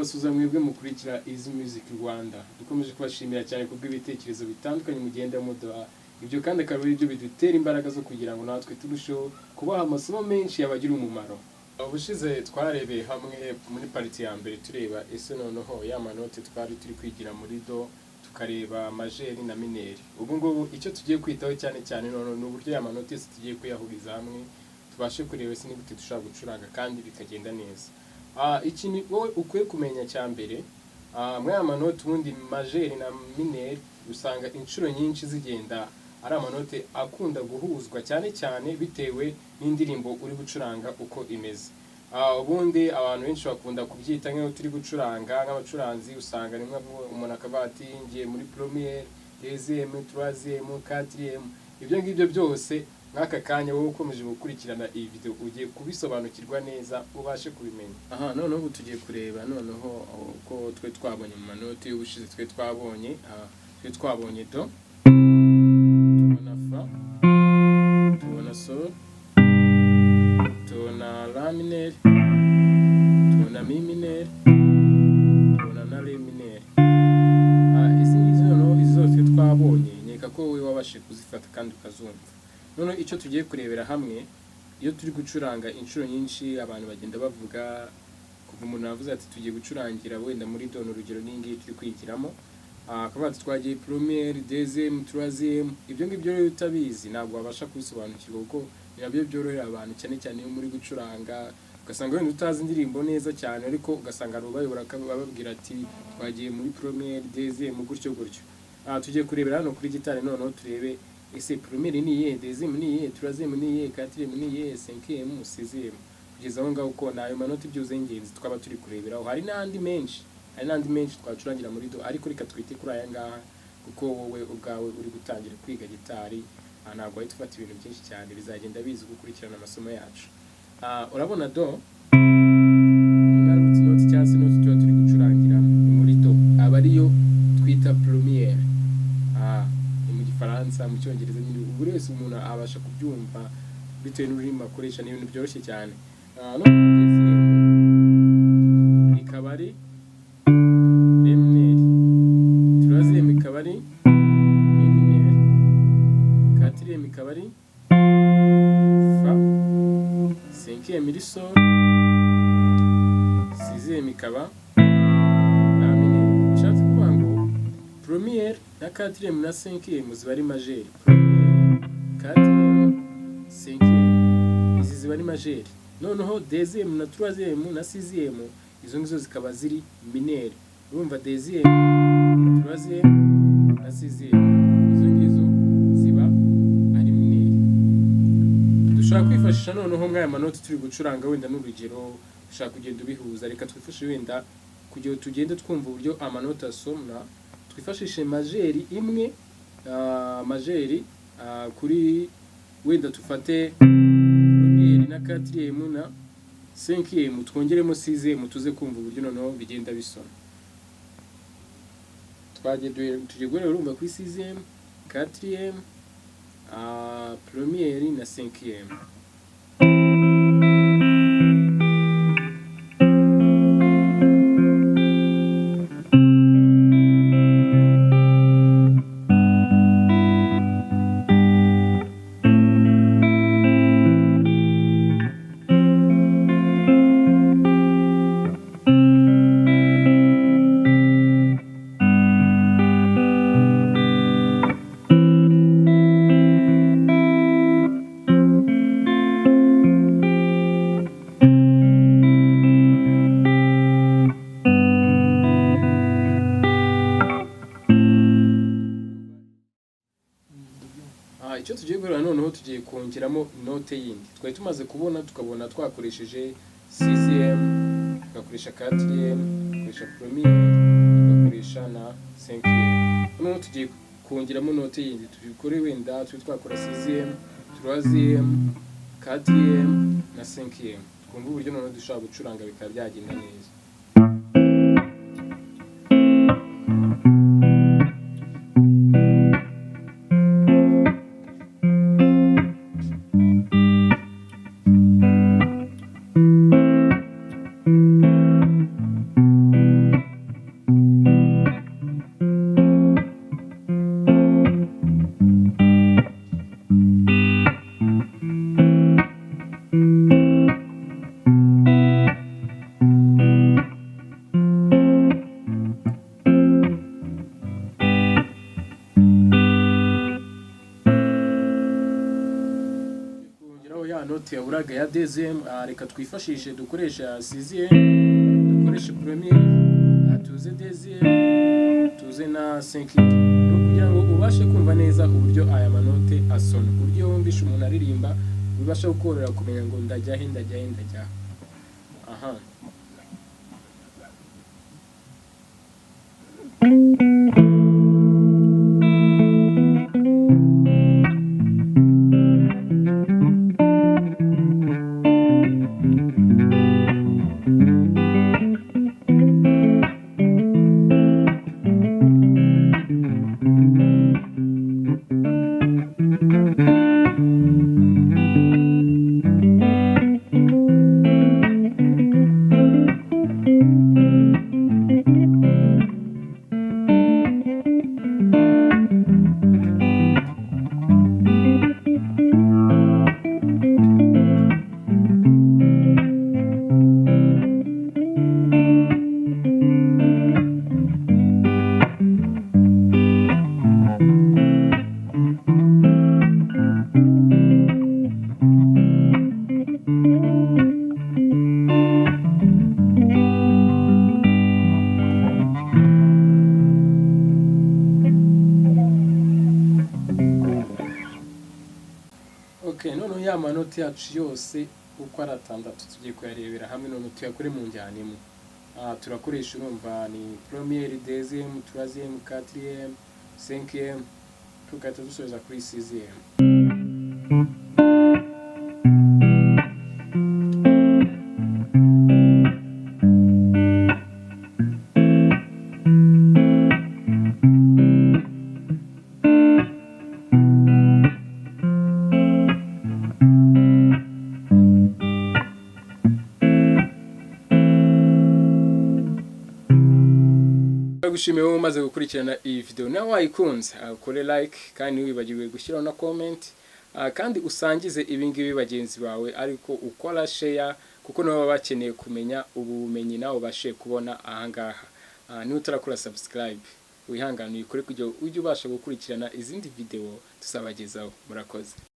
kubasuza mwebwe mukurikira Easy Music Rwanda. Dukomeje kubashimira cyane kubw'ibitekerezo bitandukanye mugenda muduha. Ibyo kandi akaba ari byo bidutera imbaraga zo kugira ngo natwe turusheho kubaha amasomo menshi yabagira umumaro. Ubushize twarebeye hamwe muri pariti ya mbere tureba ese noneho ya manote twari turi kwigira muri do, tukareba majeri na mineri. Ubu ngubu icyo tugiye kwitaho cyane cyane none n'uburyo ya manote tugiye kuyahuriza hamwe, tubashe kureba ese ni gute dushaka gucuranga kandi bikagenda neza. Ikintu wowe ukwiye kumenya cya mbere, mwaya manote ubundi majeri na mineri usanga inshuro nyinshi zigenda ari amanote akunda guhuzwa cyane cyane bitewe n'indirimbo uri gucuranga uko imeze. Ubundi abantu benshi bakunda kubyita nk'aho turi gucuranga nk'abacuranzi, usanga rimwe umuntu akavuga ati ngiye muri premiere, deuxième, troisième, quatrième. Ibyo ngibyo byose nk'aka kanya wowe ukomeje gukurikirana iyi video ugiye kubisobanukirwa neza ubashe kubimenya. Noneho ubu tugiye kureba noneho uko twe twabonye mu manote y'ubushize twe twabonye do, tubona fa, tubona sol, tubona la mineri, tubona mi mineri, tubona na re mineri. Izi ngizi noneho izo zose twabonye nkeka ko wowe wabashe kuzifata kandi ukazumva. Noneho icyo tugiye kurebera hamwe, iyo turi gucuranga inshuro nyinshi abantu bagenda bavuga, kuva umuntu yavuze ati tugiye gucurangira wenda muri do, urugero n'ingiyi turi kwigiramo, akavuga ati twagiye premiere, deuxième, troisième. Ibyo ngibyo rero utabizi ntabwo wabasha kubisobanukirwa kuko nabyo byorohera abantu cyane cyane iyo muri gucuranga, ugasanga wenda utazi indirimbo neza cyane ariko ugasanga rubayobora bababwira ati twagiye muri premiere, deuxième, gutyo gutyo. Tugiye kurebera hano kuri gitari noneho turebe ese premiere ni iyihe, deuxième ni iyihe, troisième ni iyihe, quatrième ni iyihe, cinquième, sixième, kugeza aho ngaho uko nayo manota byuze ingenzi twaba turi kureberaho. Hari n'andi menshi twacurangira muri do, ariko reka twite kuri aya ngaha kuko wowe ubwawe uri gutangira kwiga gitari, ntabwo wahita ufata ibintu byinshi cyane, bizagenda biza gukurikirana amasomo yacu. Urabona do inoti cyangwa se inoti tuba turi gucurangira muri do aba ariyo twita premiere. Mu Gifaransa, mu Cyongereza, buri wese umuntu abasha kubyumva bitewe n'ururimi akoresha, ni ibintu byoroshye cyane. Ikaba ari re mineri, troisième ikaba ari mi mineri, quatrième ikaba ari fa, cinquième iri sol, sixième ikaba la mineri. Bishatse kuvuga ngo première na quatrième na cinquième ziba ari majeri. Première, quatrième, cinquième, izi ziba ari majeri. Noneho deuxième na troisième na sixième izo ngizo zikaba ziri mineri. Urumva deuxième, troisième na sixième izo ngizo ziba ari mineri. Dushaka kwifashisha noneho mwaya manota turi gucuranga wenda n'urugero ushaka kugenda ubihuza. Reka twifashishe wenda kugira tugende twumva uburyo amanota asomwa, twifashishe majeri imwe, majeri kuri wenda tufate premiere na quatrième na cinquième, twongeremo sixième tuze kumva uburyo noneho bigenda bisoma. Tugiye guhera urumva kuri sixième, quatrième, premiere na cinquième. Icyo tugiye guhera noneho tugiye kongeramo inote yindi. Twari tumaze tukabona twakoresheje sixième, tugakoresha quatrième, tugakoresha première, tugakoresha na cinquième. Noneho tugiye kongeramo inote yindi, tubikore wenda twakora sixième, troisième, quatrième na cinquième. Twumva uburyo noneho dushobora gucuranga bikaba byagenda neza. note yaburaga ya deuxième, reka twifashishe dukoresha sixième, dukoreshe première, tuze deuxième, tuze na cinquième, no kugira ngo ubashe kumva neza uburyo aya manote asona, uburyo wumvisha umuntu aririmba ubasha gukorera kumenya ngo ndajya he ndajya he ndajya. Aha. Okay, none ya manota yacu yose uko ari 6 tugiye kuyarebera hamwe, none tuyakore mu njyana imwe. Turakoresha urumva ni première, deuxième, troisième, quatrième, cinquième, tugahita dusoza kuri sixième. Gushimiye wowe umaze gukurikirana iyi video, nawe wayikunze ukore like kandi wibagirwe gushyiraho na comment, kandi usangize ibingibi bagenzi bawe, ariko ukora share kuko nabo baba bakeneye kumenya ubumenyi nawe bashe kubona ahangaha. Niba utarakora subscribe wihangane uyikore kugira ujye ubasha gukurikirana izindi video tusabagezaho. Murakoze.